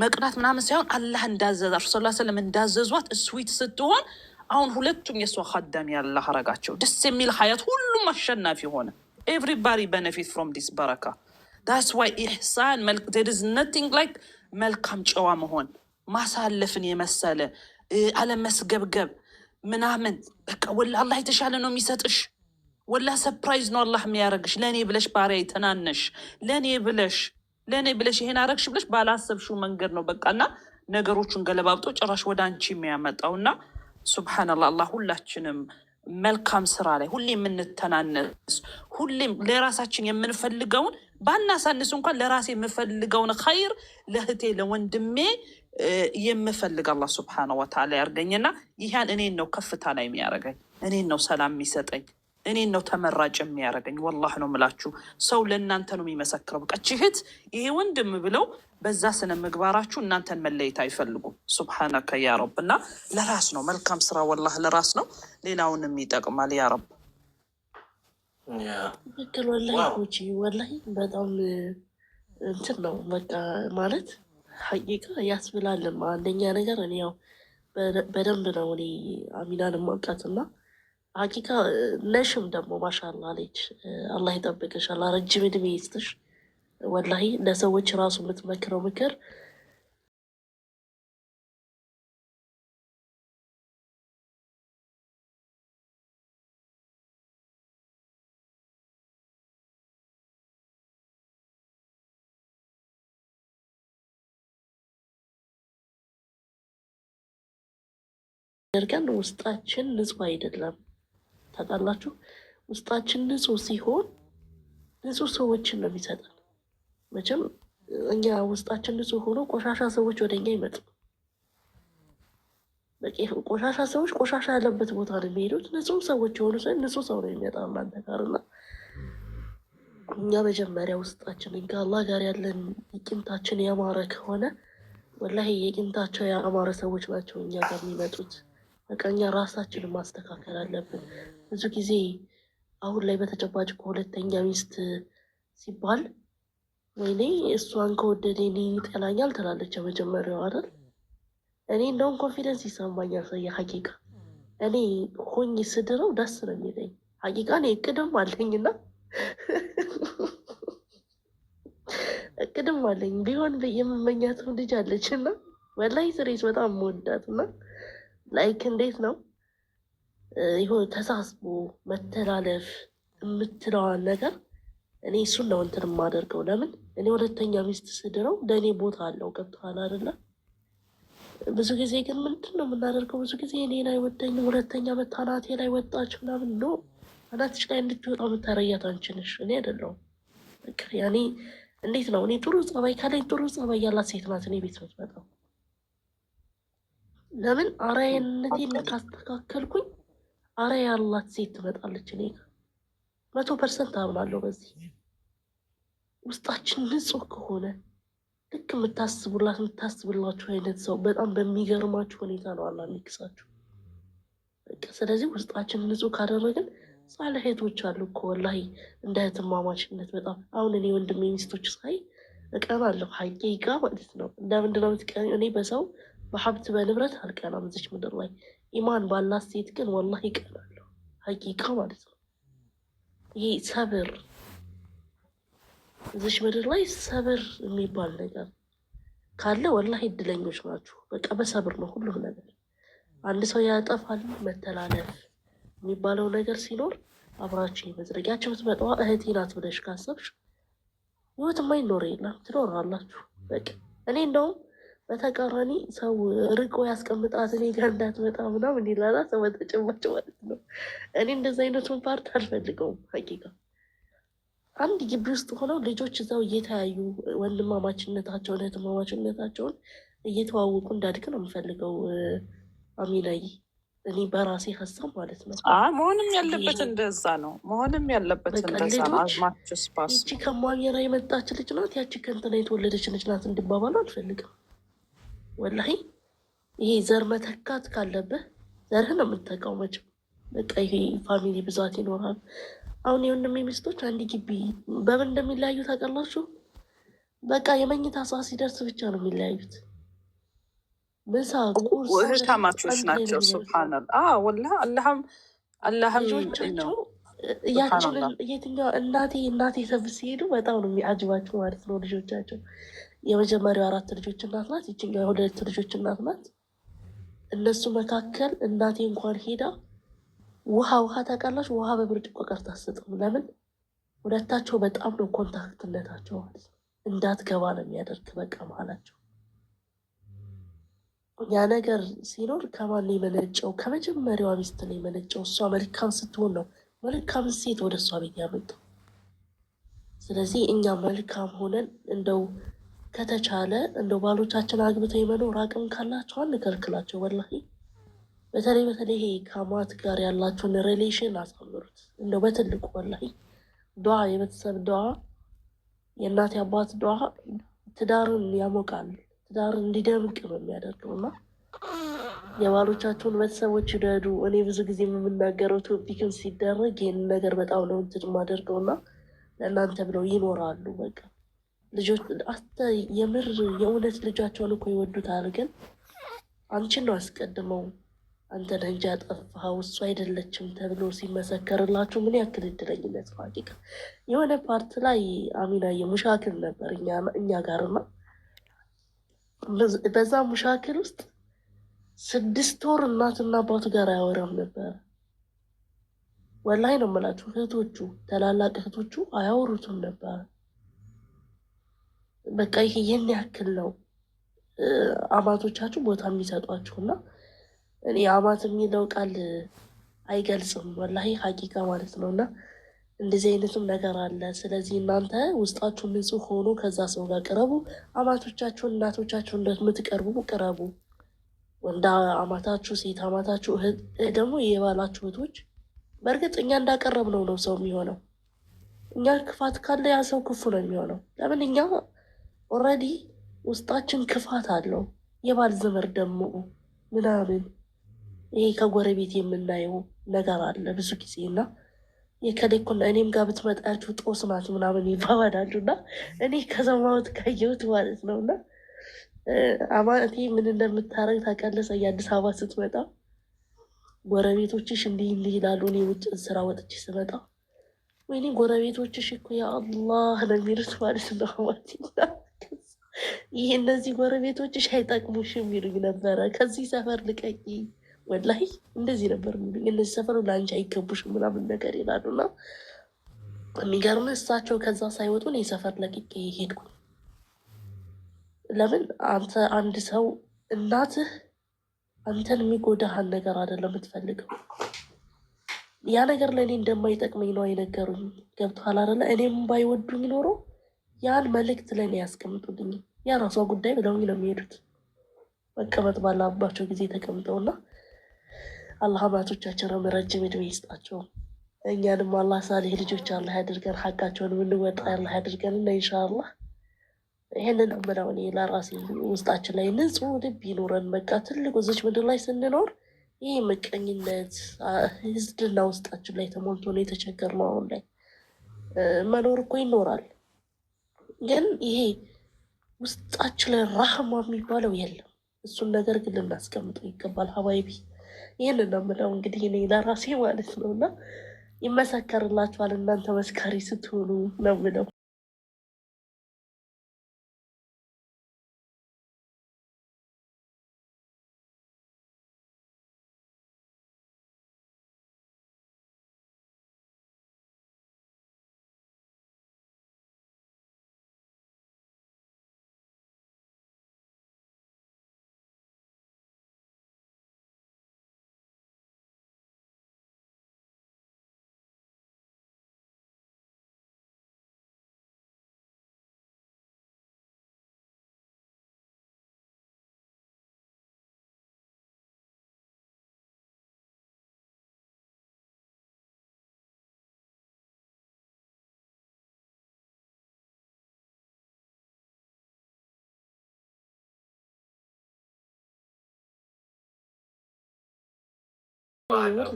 መቅናት ምናምን ሳይሆን አላህ እንዳዘዛ ረሱል ላ ሰለም እንዳዘዟት ስዊት ስትሆን አሁን ሁለቱም የእሷ ኸዳሚ ያላህ አረጋቸው። ደስ የሚል ሀያት ሁሉም አሸናፊ ሆነ። ኤቭሪባዲ ቤኔፊት ፍሮም ዲስ በረካ። ዳስ ዋይ ኢሕሳን ዜር ኢዝ ነቲንግ ላይክ መልካም ጨዋ መሆን ማሳለፍን የመሰለ አለመስገብገብ ምናምን በቃ ወላ አላህ የተሻለ ነው የሚሰጥሽ። ወላ ሰፕራይዝ ነው አላህ የሚያደርግሽ። ለእኔ ብለሽ ባሪያ የተናነሽ ለእኔ ብለሽ ይሄን አረግሽ ብለሽ ባላሰብሽው መንገድ ነው በቃና ነገሮቹን ገለባብጦ ጭራሽ ወደ አንቺ የሚያመጣውና ሱብሓነላህ። አላህ ሁላችንም መልካም ስራ ላይ ሁሌ የምንተናነስ ሁሌም ለራሳችን የምንፈልገውን ባናሳንስ እንኳን ለራሴ የምፈልገውን ኸይር ለእህቴ ለወንድሜ የምፈልግ አላህ ሱብሓነሁ ወተዓላ ያርገኝና ይህን እኔን ነው ከፍታ ላይ የሚያረገኝ፣ እኔን ነው ሰላም የሚሰጠኝ፣ እኔን ነው ተመራጭ የሚያረገኝ። ወላህ ነው ምላችሁ። ሰው ለእናንተ ነው የሚመሰክረው። በቃ ችህት ይሄ ወንድም ብለው በዛ ስነ ምግባራችሁ እናንተን መለየት አይፈልጉም። ሱብሓነከ ያ ረብ። እና ለራስ ነው መልካም ስራ ወላህ ለራስ ነው፣ ሌላውንም ይጠቅማል። ያ ረብ ትክክል። ወላሂ ወላሂ በጣም እንትን ነው በቃ ማለት ሀቂቃ ያስብላልም። አንደኛ ነገር እኔ ያው በደንብ ነው እኔ አሚናን ማውቃትና ሀቂቃ ነሽም ደግሞ ማሻላ አለች። አላህ ይጠብቅሽ፣ አላህ ረጅም እድሜ ይስጥሽ። ወላሂ ለሰዎች ራሱ የምትመክረው ምክር ደርገን ውስጣችን ንጹህ አይደለም። ታውቃላችሁ፣ ውስጣችን ንጹህ ሲሆን ንጹህ ሰዎችን ነው የሚሰጠን። መቼም እኛ ውስጣችን ንጹህ ሆኖ ቆሻሻ ሰዎች ወደ እኛ ይመጡ። ቆሻሻ ሰዎች ቆሻሻ ያለበት ቦታ ነው የሚሄዱት። ንጹህ ሰዎች የሆኑ ሰው ንጹህ ሰው ነው የሚመጣው እናንተ ጋር እና እኛ መጀመሪያ ውስጣችን ከአላህ ጋር ያለን የቂምታችን ያማረ ከሆነ ወላሂ የቂምታቸው ያማረ ሰዎች ናቸው እኛ ጋር የሚመጡት። በቃ እኛ ራሳችንን ማስተካከል አለብን። ብዙ ጊዜ አሁን ላይ በተጨባጭ ከሁለተኛ ሚስት ሲባል ወይኔ እሷን ከወደደ እኔ ይጠላኛል ትላለች የመጀመሪያው አይደል? እኔ እንደውም ኮንፊደንስ ይሰማኛል። ሰው ሀቂቃ እኔ ሆኝ ስድረው ደስ ነው የሚለኝ። ሀቂቃ እኔ እቅድም አለኝና እቅድም አለኝ ቢሆን የምመኛትም ልጅ አለችና ወላሂ ስሬት በጣም መወዳትና ላይክ እንዴት ነው ይሁን ተሳስቦ መተላለፍ የምትለዋን ነገር እኔ እሱን ነው እንትን የማደርገው። ለምን እኔ ሁለተኛ ሚስት ስድረው ለእኔ ቦታ አለው። ገብቶሃል አይደለ? ብዙ ጊዜ ግን ምንድን ነው የምናደርገው? ብዙ ጊዜ እኔን አይወደኝም፣ ሁለተኛ መታናቴ ላይ ወጣች ምናምን ኖ አናትሽ ላይ እንድትወጣ የምታረያት አንቺ ነሽ፣ እኔ አይደለሁም። በቃ ያኔ እንዴት ነው እኔ ጥሩ ጸባይ ካለኝ ጥሩ ጸባይ ያላት ሴት ናት እኔ ቤት የምትመጣው። ለምን አርአያነቴን ካስተካከልኩኝ አርአያ ያላት ሴት ትመጣለች እኔ ጋር 100% አምናለሁ በዚህ። ውስጣችን ንጹህ ከሆነ ልክ የምታስብላችሁ አይነት ሰው በጣም በሚገርማችሁ ሁኔታ ነው አላህ የሚክሳችሁ። ስለዚህ ውስጣችን ንጹህ ካደረግን ሳልሄቶች አሉ እኮ ወላሂ እንደ እህትማማችነት በጣም አሁን እኔ ወንድሜ ሚስቶች ሳይ እቀናለሁ ሀቂቃ ማለት ነው። እንደምንድነው የምትቀኝ? እኔ በሰው በሀብት በንብረት አልቀናም እዚች ምድር ላይ። ኢማን ባላት ሴት ግን ወላሂ እቀናለሁ ሀቂቃ ማለት ነው። ይሄ ሰብር እዚች ምድር ላይ ሰብር የሚባል ነገር ካለ ወላሂ እድለኞች ናችሁ። በቃ በሰብር ነው ሁሉም ነገር። አንድ ሰው ያጠፋል፣ መተላለፍ የሚባለው ነገር ሲኖር አብራችሁ የመዝረጊያቸው ብትመጣዋ እህቴ ናት ብለሽ ካሰብሽ ህይወት የማይኖር የለም፣ ትኖራላችሁ። በቃ እኔ እንደውም በተቃራኒ ሰው ርቆ ያስቀምጣት እኔ ጋር እንዳትመጣ ምናምን ይላላ ሰው በተጨማጭ ማለት ነው። እኔ እንደዚ አይነቱን ፓርት አልፈልገውም ሀቂቃ። አንድ ግቢ ውስጥ ሆነው ልጆች እዛው እየተያዩ ወንድማማችነታቸውን እህትማማችነታቸውን እየተዋወቁ እንዳድግ ነው የምፈልገው። አሚናይ እኔ በራሴ ሀሳብ ማለት ነው። መሆንም ያለበት እንደዛ ነው። መሆንም ያለበት እንደዛ ነው። አዝማችስ ፓስ ይቺ ከማሚራ የመጣች ልጅ ናት፣ ያቺ ከእንትና የተወለደች ልጅ ናት እንዲባባሉ አልፈልግም ወላሂ። ይሄ ዘር መተካት ካለብህ ዘርህ ነው የምትተካው መቼም። በቃ ይሄ ፋሚሊ ብዛት ይኖራል። አሁን የወንድሜ ሚስቶች አንድ ግቢ በምን እንደሚለያዩ ታውቃላችሁ? በቃ የመኝታ ሰዓት ሲደርስ ብቻ ነው የሚለያዩት። ምሳ፣ ቁርስ እህታማቾች አንድ ላይ ነው ናቸው። የሚበሉት። ሱብሃነላህ ወላሂ አላህም ነው። ልጆቻቸው ያችን ሱብሃነላህ የትኛው እናቴ ሰብ ሲሄዱ በጣም ነው የሚያጅባቸው ማለት ነው። ልጆቻቸው የመጀመሪያው 4 ልጆች እናት ናት። ይችኛው 2 ልጆች እናት ናት። እነሱ መካከል እናቴ እንኳን ሄዳ ውሃ ታውቃላችሁ? ውሃ በብርጭቆ ቀርታ አትሰጥም። ለምን? ሁለታቸው በጣም ነው ኮንታክትነታቸው ማለት ነው። እንዳትገባ ነው የሚያደርግ በቃ መሀላቸው። ያ ነገር ሲኖር ከማን የመነጨው? ከመጀመሪያዋ ሚስት ነው የመነጨው። እሷ መልካም ስትሆን ነው መልካም ሴት ወደ እሷ ቤት ያመጣው። ስለዚህ እኛ መልካም ሆነን እንደው ከተቻለ እንደው ባሎቻችን አግብተው የመኖር አቅም ካላቸው አንከልክላቸው። ወላሂ በተለይ ይሄ ከአማት ጋር ያላቸውን ሪሌሽን አሳምሩት። እንደው በትልቁ ወላሂ ዱዓ፣ የቤተሰብ ዱዓ፣ የእናት አባት ዱዓ ትዳርን ያሞቃል። ትዳር እንዲደምቅ ነው የሚያደርገው እና የባሎቻቸውን ቤተሰቦች ይውደዱ። እኔ ብዙ ጊዜ የምናገረው ቶፒክም ሲደረግ ይህን ነገር በጣም ነው እንትን የማደርገው እና ለእናንተ ብለው ይኖራሉ። በቃ ልጆች የምር የእውነት ልጃቸውን እኮ ይወዱታል፣ ግን አንቺን ነው አስቀድመው አንተ ነህ እንጂ ያጠፋኸው እሱ አይደለችም ተብሎ ሲመሰከርላችሁ ምን ያክል እድለኝነት ነው። ሀቂቃ የሆነ ፓርት ላይ አሚና የሙሻክል ነበር እኛ ጋርና በዛ ሙሻክል ውስጥ 6 ወር እናትና አባቱ ጋር አያወራም ነበር። ወላሂ ነው የምላችሁ። እህቶቹ ታላላቅ እህቶቹ አያወሩትም ነበር። በቃ ይሄ ይህን ያክል ነው አማቶቻችሁ ቦታ የሚሰጧችሁ እና እኔ አማት የሚለው ቃል አይገልጽም ወላሂ ሀቂቃ ማለት ነው። እና እንደዚህ አይነትም ነገር አለ። ስለዚህ እናንተ ውስጣችሁ ንጹህ ሆኖ ከዛ ሰው ጋር ቅረቡ። አማቶቻችሁን እናቶቻችሁን እንደምትቀርቡ ቅረቡ። ወንድ አማታችሁ፣ ሴት አማታችሁ፣ ደግሞ የባላችሁ እህቶች። በእርግጥ እኛ እንዳቀረብነው ነው ሰው የሚሆነው። እኛ ክፋት ካለ ያ ሰው ክፉ ነው የሚሆነው። ለምን? እኛ ኦልሬዲ ውስጣችን ክፋት አለው። የባል ዘመር ደግሞ ምናምን ይሄ ከጎረቤት የምናየው ነገር አለ ብዙ ጊዜ እና የከሌኮና እኔም ጋር ብትመጣችሁ ጦስ ናት ምናምን ይባባላሉ እና እኔ ከሰማሁት ካየሁት ማለት ነው። እና አማቴ ምን እንደምታረግ ታውቃለህ? የአዲስ አበባ ስትመጣ ጎረቤቶችሽ እንዲህ ይላሉ። እኔ ውጭ ስራ ወጥቼ ስመጣ ወይኔ ጎረቤቶችሽ እኮ ያ አላህ ነው የሚሉት ማለት ነው። አማቴ ይሄ እነዚህ ጎረቤቶችሽ አይጠቅሙሽም ይሉኝ ነበረ። ከዚህ ሰፈር ልቀቂ፣ ወላሂ እንደዚህ ነበር የሚሉኝ። እነዚህ ሰፈሩ ለአንቺ አይገቡሽም ምናምን ነገር ይላሉና የሚገርም እሳቸው ከዛ ሳይወጡ እኔ ሰፈር ለቅቄ ሄድኩ። ለምን? አንተ አንድ ሰው እናትህ አንተን የሚጎዳህን ነገር አይደለም የምትፈልገው። ያ ነገር ለእኔ እንደማይጠቅመኝ ነው አይነገሩኝ። ገብቶሃል አይደለ? እኔም ባይወዱኝ ኖሮ ያን መልእክት ለእኔ ያስቀምጡልኝ። ያ ራሷ ጉዳይ ብለውኝ ነው የሚሄዱት። መቀመጥ ባላባቸው ጊዜ ተቀምጠውና አላህ አባቶቻችንን ረጅም ዕድሜ ይስጣቸው። እኛንም አላህ ሳሌህ ልጆች አላህ ያድርገን። ሀቃቸውን የምንወጣ አላህ ያድርገን እና ኢንሻአላህ ይህንን እምለው እኔ ለራሴ ውስጣችን ላይ ንጹህ ልብ ይኖረን። በቃ ትልቁ እዚች ምድር ላይ ስንኖር ይህ ምቀኝነት ህዝድና ውስጣችን ላይ ተሞልቶ ነው የተቸገርነው። አሁን ላይ መኖር እኮ ይኖራል፣ ግን ይሄ ውስጣችን ላይ ራህማ የሚባለው የለም። እሱን ነገር ግን ልናስቀምጠው ይገባል። ሀባይቢ ይህንን ነው የምለው እንግዲህ እኔ ለራሴ ማለት ነው። እና ይመሰከርላችኋል እናንተ መስካሪ ስትሆኑ ነው የምለው።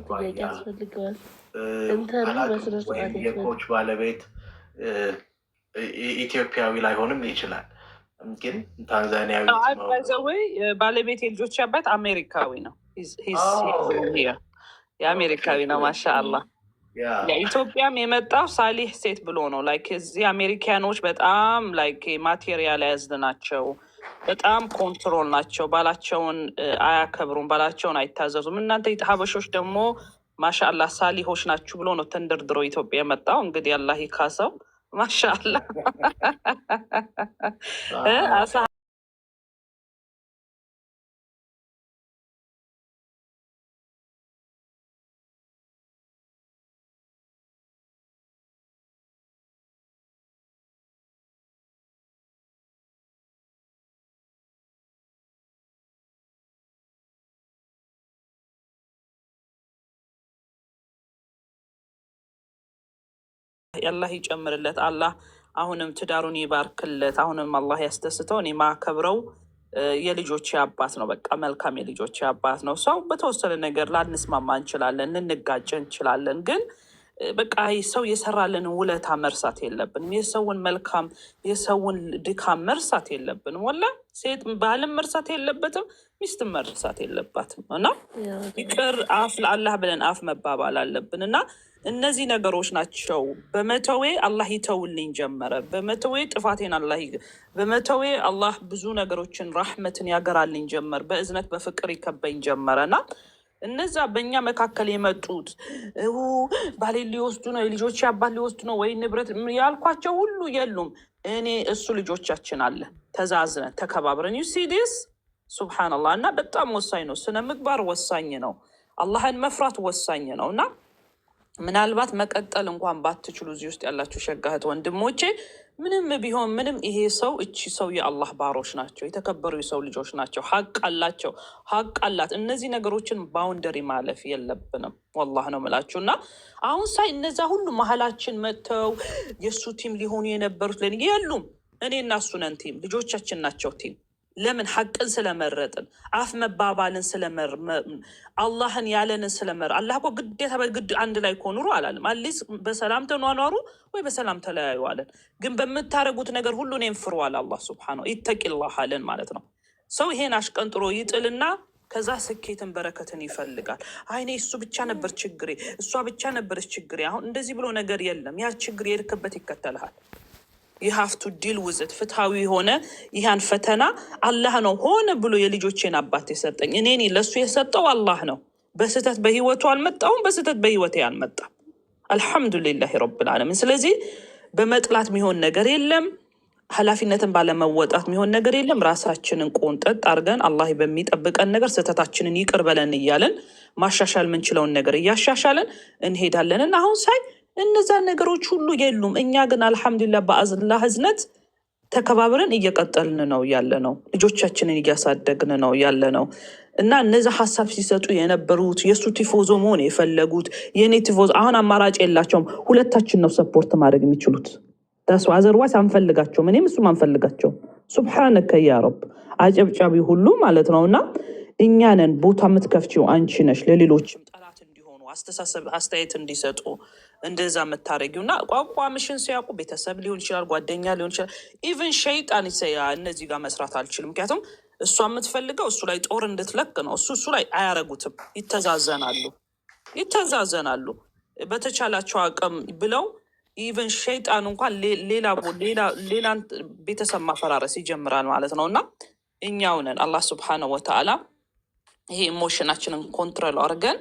ጥያቄ ያስፈልገዋል። ኢንተርቪው በስነ ስርዓት የኮች ባለቤት ኢትዮጵያዊ ላይሆንም ይችላል፣ ግን ታንዛኒያዊት ነው። ወይ ባለቤት የልጆች አባት አሜሪካዊ ነው። የአሜሪካዊ ነው። ማሻአላህ። ኢትዮጵያም የመጣው ሳሊህ ሴት ብሎ ነው። ላይክ እዚህ አሜሪካኖች በጣም ላይክ ማቴሪያላይዝድ ናቸው። በጣም ኮንትሮል ናቸው። ባላቸውን አያከብሩም፣ ባላቸውን አይታዘዙም። እናንተ ሀበሾች ደግሞ ማሻአላህ ሳሊሆች ናችሁ ብሎ ነው ተንደርድሮ ኢትዮጵያ የመጣው። እንግዲህ አላህ ይካሰው። ማሻአላህ አላህ ይጨምርለት። አላህ አሁንም ትዳሩን ይባርክለት። አሁንም አላህ ያስደስተው። እኔ ማከብረው የልጆች አባት ነው። በቃ መልካም የልጆች አባት ነው። ሰው በተወሰነ ነገር ላንስማማ እንችላለን፣ ልንጋጭ እንችላለን። ግን በቃ ሰው የሰራልንን ውለታ መርሳት የለብንም። የሰውን መልካም የሰውን ድካም መርሳት የለብንም። ወላ ሴት ባልም መርሳት የለበትም፣ ሚስትም መርሳት የለባትም። እና ይቅር አፍ ለአላህ ብለን አፍ መባባል አለብን። እና እነዚህ ነገሮች ናቸው። በመተዌ አላህ ይተውልኝ ጀመረ። በመተዌ ጥፋቴን በመተዌ አላህ ብዙ ነገሮችን ራህመትን ያገራልኝ ጀመር። በእዝነት በፍቅር ይከበኝ ጀመረ። እና እነዛ በእኛ መካከል የመጡት ባሌ ሊወስዱ ነው፣ የልጆች አባት ሊወስዱ ነው ወይ ንብረት ያልኳቸው ሁሉ የሉም። እኔ እሱ ልጆቻችን አለ ተዛዝነን ተከባብረን ዩሲዲስ ሱብሓነላህ። እና በጣም ወሳኝ ነው። ስነ ምግባር ወሳኝ ነው። አላህን መፍራት ወሳኝ ነው። እና ምናልባት መቀጠል እንኳን ባትችሉ እዚህ ውስጥ ያላችሁ ሸጋህት ወንድሞቼ፣ ምንም ቢሆን ምንም ይሄ ሰው እቺ ሰው የአላህ ባሮች ናቸው፣ የተከበሩ የሰው ልጆች ናቸው። ሀቅ አላቸው፣ ሀቅ አላት። እነዚህ ነገሮችን ባውንደሪ ማለፍ የለብንም። ወላህ ነው ምላችሁ። እና አሁን ሳይ እነዛ ሁሉ መሀላችን መጥተው የእሱ ቲም ሊሆኑ የነበሩት የሉም። እኔ እና እሱ ነን ቲም፣ ልጆቻችን ናቸው ቲም። ለምን? ሀቅን ስለመረጥን፣ አፍ መባባልን አላህን ያለንን ስለመር። አላህ እኮ ግዴታ በግድ አንድ ላይ እኮ ኑሩ አላለም። አሊስ በሰላም ተኗኗሩ ወይ በሰላም ተለያዩ አለን። ግን በምታደርጉት ነገር ሁሉ እኔን ፍሩ አለ አላህ ሱብሓነሁ። ኢተቂላህ አለን ማለት ነው። ሰው ይሄን አሽቀንጥሮ ይጥልና ከዛ ስኬትን በረከትን ይፈልጋል። አይኔ እሱ ብቻ ነበር ችግሬ፣ እሷ ብቻ ነበረች ችግሬ። አሁን እንደዚህ ብሎ ነገር የለም። ያ ችግር የሄድክበት ይከተልሃል። የሀፍቱ ዲል ውዝት ፍትሃዊ የሆነ ይህን ፈተና አላህ ነው ሆነ ብሎ የልጆቼን አባት የሰጠኝ። እኔ ለእሱ የሰጠው አላህ ነው። በስህተት በህይወቱ አልመጣውም፣ በስህተት በህይወቴ አልመጣም። አልሐምዱሊላህ ረብል ዓለሚን። ስለዚህ በመጥላት የሚሆን ነገር የለም፣ ኃላፊነትን ባለመወጣት የሚሆን ነገር የለም። ራሳችንን ቆንጠጥ አድርገን አላህ በሚጠብቀን ነገር ስህተታችንን ይቅር በለን እያለን ማሻሻል የምንችለውን ነገር እያሻሻለን እንሄዳለን። እና አሁን ሳይ እነዛ ነገሮች ሁሉ የሉም። እኛ ግን አልሐምዱሊላህ በአላህ እዝነት ተከባብረን እየቀጠልን ነው ያለ ነው። ልጆቻችንን እያሳደግን ነው ያለ ነው። እና እነዚ ሀሳብ ሲሰጡ የነበሩት የእሱ ቲፎዞ መሆን የፈለጉት የእኔ ቲፎዞ አሁን አማራጭ የላቸውም። ሁለታችን ነው ሰፖርት ማድረግ የሚችሉት። ዳስ አዘርዋይስ አንፈልጋቸውም። እኔም እሱም አንፈልጋቸውም። ሱብሓነከ ያ ረብ። አጨብጫቢ ሁሉ ማለት ነው። እና እኛንን ቦታ የምትከፍቺው አንቺ ነሽ፣ ለሌሎችም ጠላት እንዲሆኑ አስተሳሰብ አስተያየት እንዲሰጡ እንደዛ የምታደረጊው። እና ቋንቋምሽን ሲያውቁ ቤተሰብ ሊሆን ይችላል፣ ጓደኛ ሊሆን ይችላል፣ ኢቨን ሸይጣን ይሰያ እነዚህ ጋር መስራት አልችልም። ምክንያቱም እሷ የምትፈልገው እሱ ላይ ጦር እንድትለቅ ነው። እሱ ላይ አያረጉትም። ይተዛዘናሉ በተቻላቸው አቅም ብለው ኢቨን ሸይጣን እንኳን ሌላ ቤተሰብ ማፈራረስ ይጀምራል ማለት ነው። እና እኛው ነን አላህ ሱብሓነሁ ወተዓላ ይሄ ኢሞሽናችንን ኮንትሮል አድርገን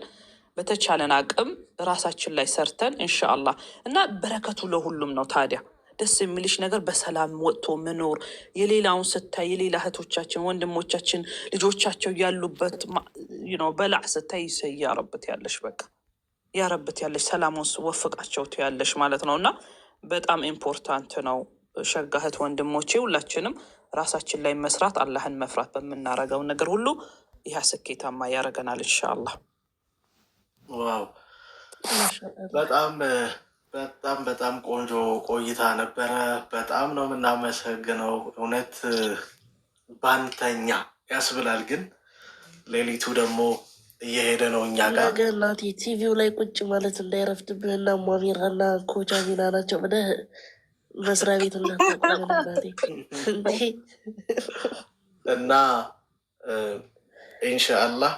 በተቻለን አቅም ራሳችን ላይ ሰርተን ኢንሻአላህ። እና በረከቱ ለሁሉም ነው። ታዲያ ደስ የሚልሽ ነገር በሰላም ወጥቶ መኖር። የሌላውን ስታይ የሌላ እህቶቻችን ወንድሞቻችን ልጆቻቸው ያሉበት በላዕ ስታይ ያረበት ያለሽ በቃ ያረበት ያለሽ ሰላሙን ወፍቃቸው ያለሽ ማለት ነው። እና በጣም ኢምፖርታንት ነው። ሸጋ እህት ወንድሞቼ ሁላችንም ራሳችን ላይ መስራት፣ አላህን መፍራት በምናረገው ነገር ሁሉ ይህ ስኬታማ ያረገናል ኢንሻአላህ። ዋው በጣም በጣም በጣም ቆንጆ ቆይታ ነበረ። በጣም ነው የምናመሰግነው። እውነት ባንተኛ ያስብላል፣ ግን ሌሊቱ ደግሞ እየሄደ ነው እኛ ጋር። ገናቴ ቲቪው ላይ ቁጭ ማለት እንዳይረፍድብህና ሟሚራና ኮቻ ሚና ናቸው ብለህ መስሪያ ቤት እንዳታቆም እናቴ እንዴ። እና ኢንሻአላህ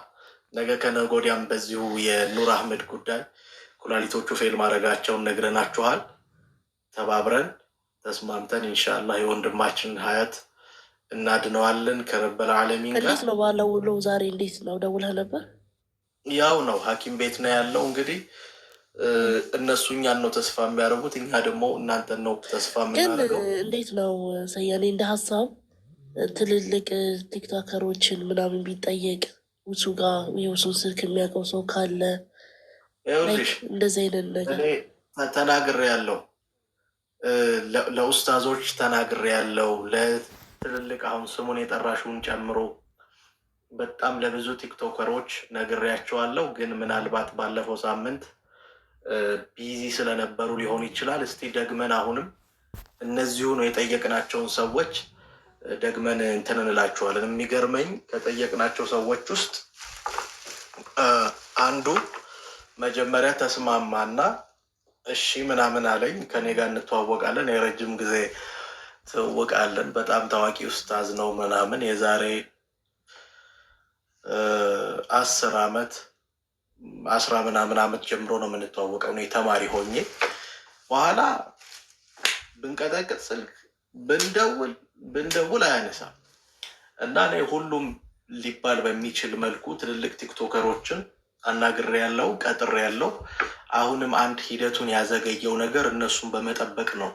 ነገ ከነገ ወዲያም በዚሁ የኑር አህመድ ጉዳይ ኩላሊቶቹ ፌል ማድረጋቸውን ነግረናችኋል። ተባብረን ተስማምተን ኢንሻአላህ የወንድማችን ሀያት እናድነዋለን ከረበል ዓለሚን ጋር። እንዴት ነው ባለው ውሎ ዛሬ እንዴት ነው? ደውለህ ነበር? ያው ነው ሐኪም ቤት ነው ያለው። እንግዲህ እነሱ እኛን ነው ተስፋ የሚያደርጉት፣ እኛ ደግሞ እናንተን ነው ተስፋ የምናደርገው። ግን እንዴት ነው ሰያኔ እንደ ሀሳብ ትልልቅ ቲክቶከሮችን ምናምን ቢጠየቅ ውሱ ጋር የውሱን ስልክ የሚያውቀው ሰው ካለ እንደዚህ አይነት ነገር ተናግሬ ያለው ለኡስታዞች ተናግሬ ያለው ለትልልቅ አሁን ስሙን የጠራሽውን ጨምሮ በጣም ለብዙ ቲክቶከሮች ነግሬያቸዋለሁ። ግን ምናልባት ባለፈው ሳምንት ቢዚ ስለነበሩ ሊሆን ይችላል። እስቲ ደግመን አሁንም እነዚሁ ነው የጠየቅናቸውን ሰዎች ደግመን እንትን እንላቸዋለን። የሚገርመኝ ከጠየቅናቸው ሰዎች ውስጥ አንዱ መጀመሪያ ተስማማና እሺ ምናምን አለኝ። ከኔ ጋር እንተዋወቃለን፣ የረጅም ጊዜ ትውውቃለን። በጣም ታዋቂ ኡስታዝ ነው ምናምን። የዛሬ 10 ዓመት 10 ምናምን ዓመት ጀምሮ ነው የምንተዋወቀው። እኔ ተማሪ ሆኜ በኋላ ብንቀጠቅጥ ስልክ ብንደውል አያነሳም። እና እኔ ሁሉም ሊባል በሚችል መልኩ ትልልቅ ቲክቶከሮችን አናግሬ ያለው ቀጥሬ ያለው። አሁንም አንድ ሂደቱን ያዘገየው ነገር እነሱን በመጠበቅ ነው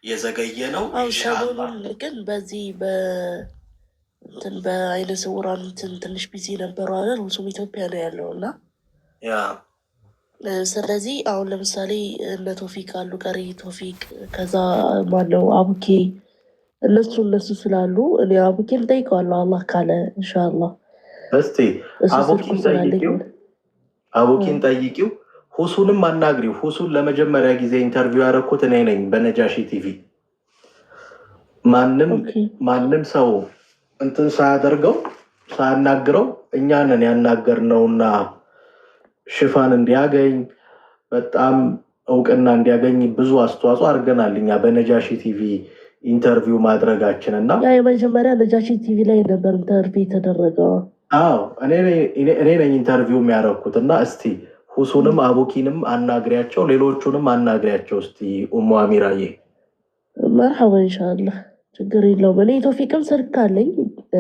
የዘገየ ነው። ሰሞኑን ግን በዚህ በአይነ ስውራን ትንሽ ቢዚ ነበሩ አይደል? ሁሱም ኢትዮጵያ ነው ያለው እና ስለዚህ አሁን ለምሳሌ እነ ቶፊቅ አሉ፣ ቀሪ ቶፊቅ፣ ከዛ ማለው አቡኬ፣ እነሱ ስላሉ እኔ አቡኬን ጠይቀዋለሁ አላህ ካለ ኢንሻአላህ። እስቲ አቡኪን ጠይቂው፣ ሁሱንም አናግሪው። ሁሱን ለመጀመሪያ ጊዜ ኢንተርቪው ያደረኩት እኔ ነኝ በነጃሺ ቲቪ። ማንም ሰው እንትን ሳያደርገው ሳያናግረው እኛንን ያናገርነውና ሽፋን እንዲያገኝ በጣም እውቅና እንዲያገኝ ብዙ አስተዋጽኦ አድርገናል እኛ በነጃሺ ቲቪ ኢንተርቪው ማድረጋችን። እና ያ የመጀመሪያ ነጃሺ ቲቪ ላይ ነበር ኢንተርቪው የተደረገው። አዎ እኔ ነኝ ኢንተርቪው የሚያደርኩት። እና እስቲ ሁሱንም አቡኪንም አናግሪያቸው፣ ሌሎቹንም አናግሪያቸው እስቲ ኡሙ አሚራዬ። መርሐባ ኢንሻአላህ፣ ችግር የለውም። እኔ ቶፊቅም ስልክ አለኝ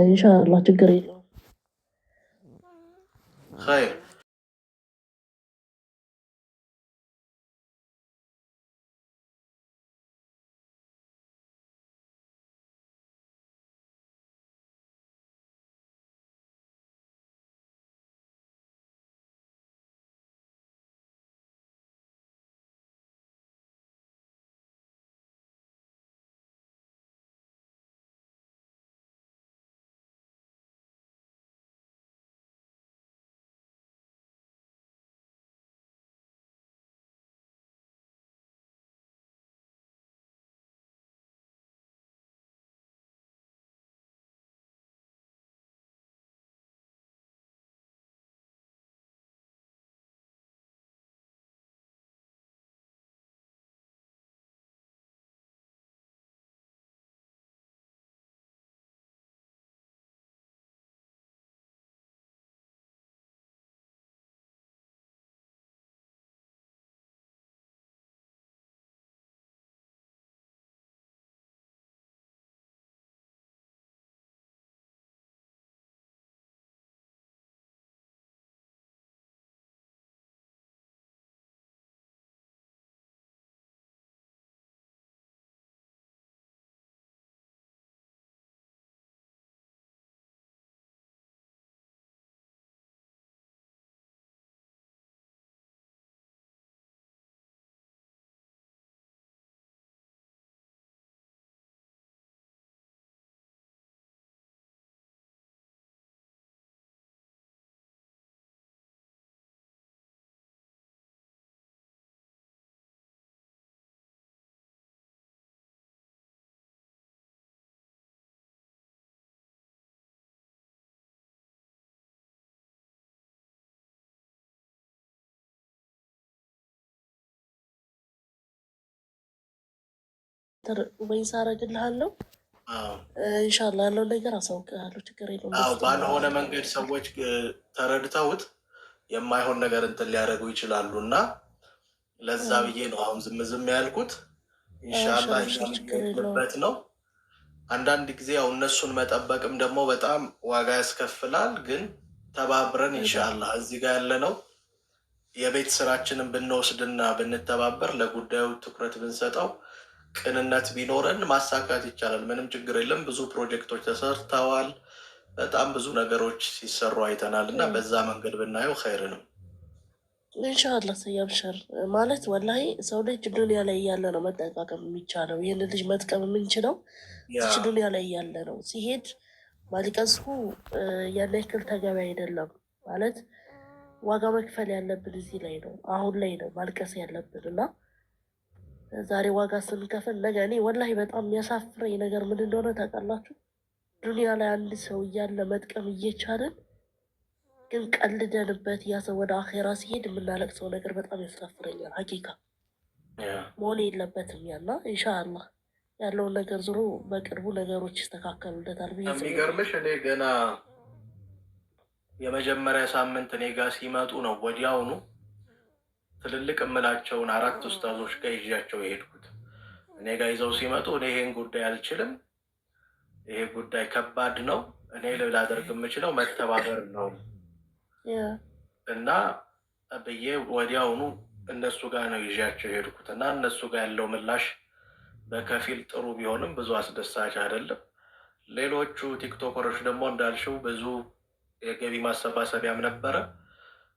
ኢንሻአላህ፣ ችግር የለውም። ኸይር አፍተር ወይስ አረግልሃለሁ። ኢንሻላህ ያለውን ነገር አሳውቅሃለሁ። ችግር የለውም። ባልሆነ መንገድ ሰዎች ተረድተውት የማይሆን ነገር እንትን ሊያደርጉ ይችላሉ እና ለዛ ብዬ ነው አሁን ዝም ያልኩት። ኢንሻላህ የሚሄድበት ነው። አንዳንድ ጊዜ ያው እነሱን መጠበቅም ደግሞ በጣም ዋጋ ያስከፍላል። ግን ተባብረን ኢንሻላህ እዚህ ጋር ያለ ነው የቤት ስራችንን ብንወስድና ብንተባበር ለጉዳዩ ትኩረት ብንሰጠው ቅንነት ቢኖረን ማሳካት ይቻላል። ምንም ችግር የለም። ብዙ ፕሮጀክቶች ተሰርተዋል። በጣም ብዙ ነገሮች ሲሰሩ አይተናል እና በዛ መንገድ ብናየው ኸይር ነው። ኢንሻላህ ሰያብሸር ማለት ወላሂ ሰው ልጅ ዱንያ ላይ እያለ ነው መጠቃቀም የሚቻለው። ይህን ልጅ መጥቀም የምንችለው እዚች ዱንያ ላይ እያለ ነው። ሲሄድ ማልቀሱ ያን ያክል ተገቢ አይደለም። ማለት ዋጋ መክፈል ያለብን እዚህ ላይ ነው፣ አሁን ላይ ነው ማልቀስ ያለብን እና ዛሬ ዋጋ ስንከፍል ነገ እኔ ወላሂ በጣም የሚያሳፍረኝ ነገር ምን እንደሆነ ታውቃላችሁ? ዱንያ ላይ አንድ ሰው እያለ መጥቀም እየቻለን ግን ቀልደንበት ያ ሰው ወደ አኼራ ሲሄድ የምናለቅሰው ነገር በጣም ያሳፍረኛል። ሀቂቃ መሆን የለበትም ያና ኢንሻአላህ ያለውን ነገር ዞሮ በቅርቡ ነገሮች ይስተካከሉለታል። የሚገርምሽ እኔ ገና የመጀመሪያ ሳምንት እኔ ጋር ሲመጡ ነው ወዲያውኑ ትልልቅ እምላቸውን 4 ኡስታዞች ጋር ይዣቸው የሄድኩት። እኔ ጋር ይዘው ሲመጡ እኔ ይሄን ጉዳይ አልችልም፣ ይሄ ጉዳይ ከባድ ነው፣ እኔ ላደርግ የምችለው መተባበር ነው እና ብዬ ወዲያውኑ እነሱ ጋር ነው ይዣቸው የሄድኩት እና እነሱ ጋር ያለው ምላሽ በከፊል ጥሩ ቢሆንም ብዙ አስደሳች አይደለም። ሌሎቹ ቲክቶከሮች ደግሞ እንዳልሽው ብዙ የገቢ ማሰባሰቢያም ነበረ፣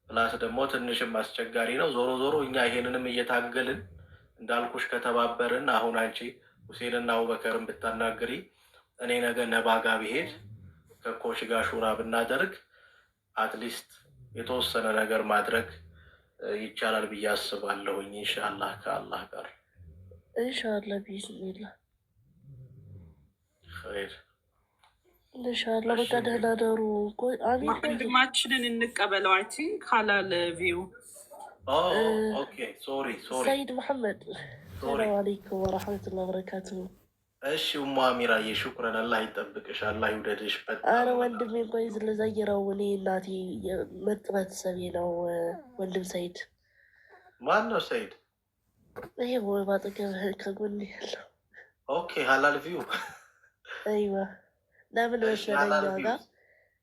ፕላስ ደግሞ ትንሽም አስቸጋሪ ነው። ዞሮ ዞሮ እኛ ይሄንንም እየታገልን እንዳልኩሽ ከተባበርን፣ አሁን አንቺ ሁሴንና አቡበከርን ብታናግሪ እኔ ነገ ነባጋ ብሄድ ከኮች ጋር ሹራ ብናደርግ አትሊስት የተወሰነ ነገር ማድረግ ይቻላል ብዬ አስባለሁኝ። ኢንሻአላህ ከአላህ ጋር ኢንሻአላህ ቢስሚላህ ኸይር ኢንሻአላህ። በቃ ደህና ደሩ። ወንድማችንን እንቀበለው። አይ ቲንክ ሀላል ቪው ኦኬ ሶሪ ሰይድ መሐመድ ሰላም አለይኩም ወራህመቱላሂ ወበረካቱሁ። እሺ ኡሙ አሚራዬ ሹክረን፣ አላህ ይጠብቅሽ፣ አላህ ይውደድሽ። አረ ወንድሜ ቆይ ስለዘየረው እኔ እናቴ ምርጥ ቤተሰቤ ነው ወንድም ሰይድ። ማን ነው ሰይድ? ይሄ ወይ ባጠገብህ ከጎን ያለው ኦኬ ሀላል ቪው አይዋ። ለምን መሰለኝ ጋር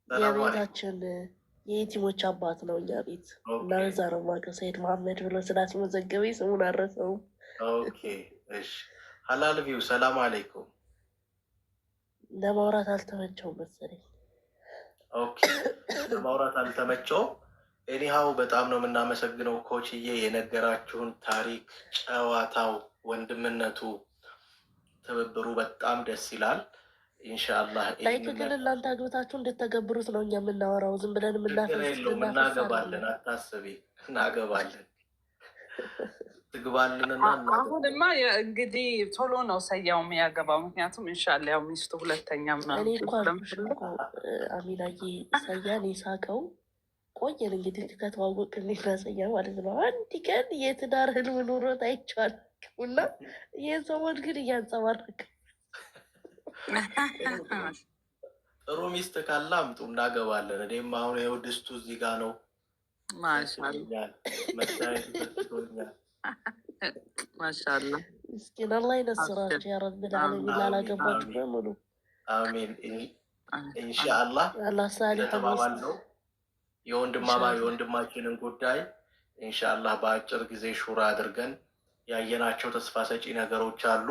የቤታችን የኢቲሞች አባት ነው እኛ ቤት እና በዛ ነው የማውቀው። ሰይድ መሐመድ ብሎ ስላስመዘገበኝ ስሙን አልረሳውም። ኦኬ እሺ ሀላል ቪው ሰላም አለይኩም። ለማውራት አልተመቸውም መሰለኝ። ኦኬ ለማውራት አልተመቸውም። ኤኒሃው በጣም ነው የምናመሰግነው ኮችዬ፣ የነገራችሁን ታሪክ፣ ጨዋታው፣ ወንድምነቱ፣ ትብብሩ በጣም ደስ ይላል። ኢንሻአላህ ላይክ ግን እናንተ አግብታችሁ እንድትተገብሩት ነው እኛ የምናወራው። ዝም ብለን እናገባለን፣ አታስቢ፣ እናገባለን ትግባልንና አሁንማ እንግዲህ ቶሎ ነው ሰያው የሚያገባው። ምክንያቱም ኢንሻአላህ ያው ሚስቱ ሁለተኛ ምናምን እኔ እኮ አሚናዬ ሰያን የሳቀው ቆየን እንግዲህ ከተዋወቅን ሰያ ማለት ነው። አንድ ቀን የትዳር ህልም ኑሮት አይቼዋለሁ እና ይህን ሰሞን ግን እያንጸባረቀ ጥሩ ሚስት ካለ አምጡ እናገባለን። እኔም አሁን የውድስቱ እዚህ ጋር ነው። ማሻአላህ መታየት ደስቶኛል። ማሻአላህ ምስኪን አላህ ይነስራችሁ ያ ረብ ልዓለሚን። ላላገባችሁ በሙሉ አሚን ኢንሻአላህ። አላህ ሳሊህ ነው የወንድማችንን ጉዳይ ኢንሻአላህ በአጭር ጊዜ ሹራ አድርገን ያየናቸው ተስፋ ሰጪ ነገሮች አሉ።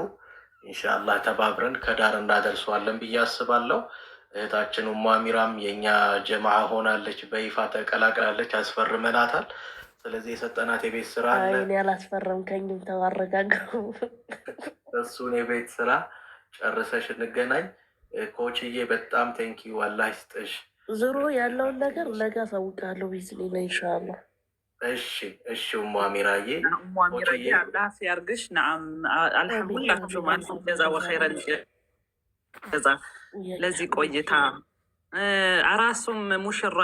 ኢንሻአላህ ተባብረን ከዳር እናደርሰዋለን ብዬ አስባለሁ። እህታችን ኡሙ አሚራም የኛ ጀማዓ ሆናለች፣ በይፋ ተቀላቅላለች፣ አስፈርመናታል። ስለዚህ የሰጠናት የቤት ስራ አለ። እኔ አላስፈረምከኝም፣ ተባረጋገው እሱን የቤት ስራ ጨርሰሽ እንገናኝ። ኮችዬ በጣም ቴንኪው፣ አላህ ይስጥሽ። ዙሮ ያለውን ነገር ነገ አሳውቃለሁ ቢዝኒላ ኢንሻአላህ። እሺ ኡሙ አሚራዬ አላህ ያርግሽ። ነዓም አልሐምዱሊላህ ጀዛ ወኸይረን ጀዛ ለዚህ ቆይታ። አራሱም ሙሽራ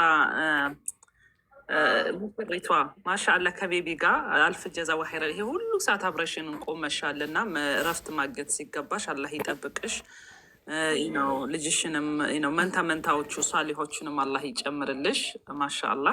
ሙሽሪቷ ማሻአላ ከቤቢ ጋር አልፍ ጀዛ ዋሄረ። ይሄ ሁሉ ሰዓት አብረሽን እንቆመሻል እና እረፍት ማገት ሲገባሽ አላህ ይጠብቅሽ። ነው ልጅሽንም ነው መንታ መንታዎቹ ሳሊሆቹንም አላህ ይጨምርልሽ። ማሻአላ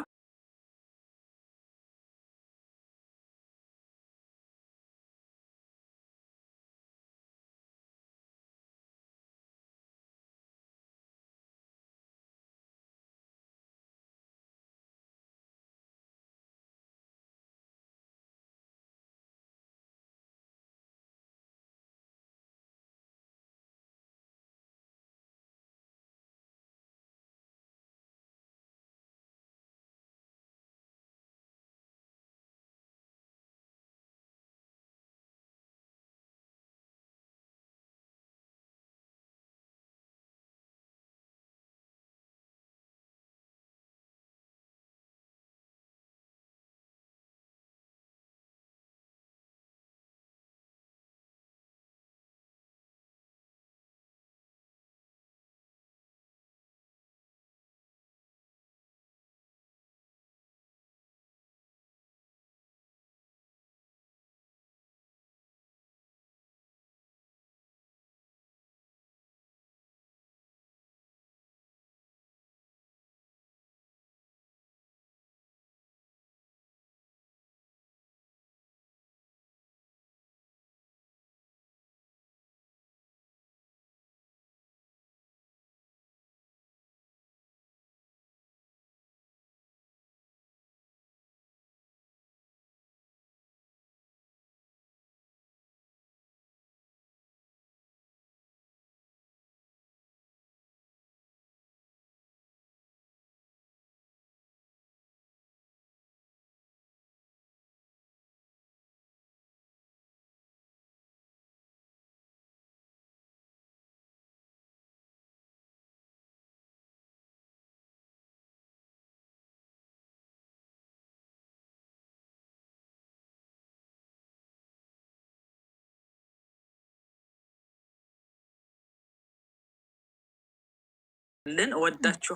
ልን እወዳችሁ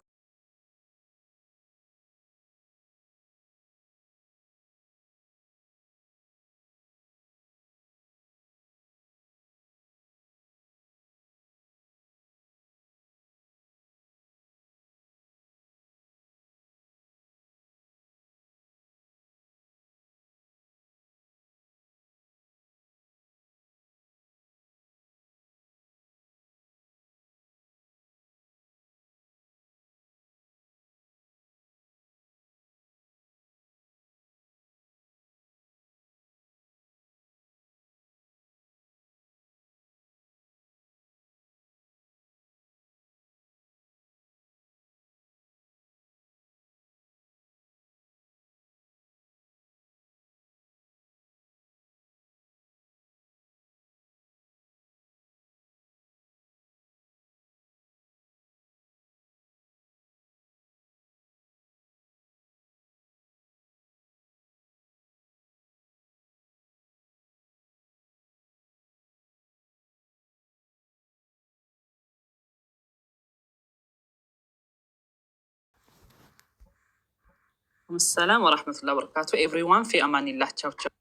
ሰላም ወራህመቱላሂ ወበረካቱ። ኤቭሪዋን ፊ አማኒላህ። ቻው ቻው።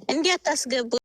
እንዲያታስገቡ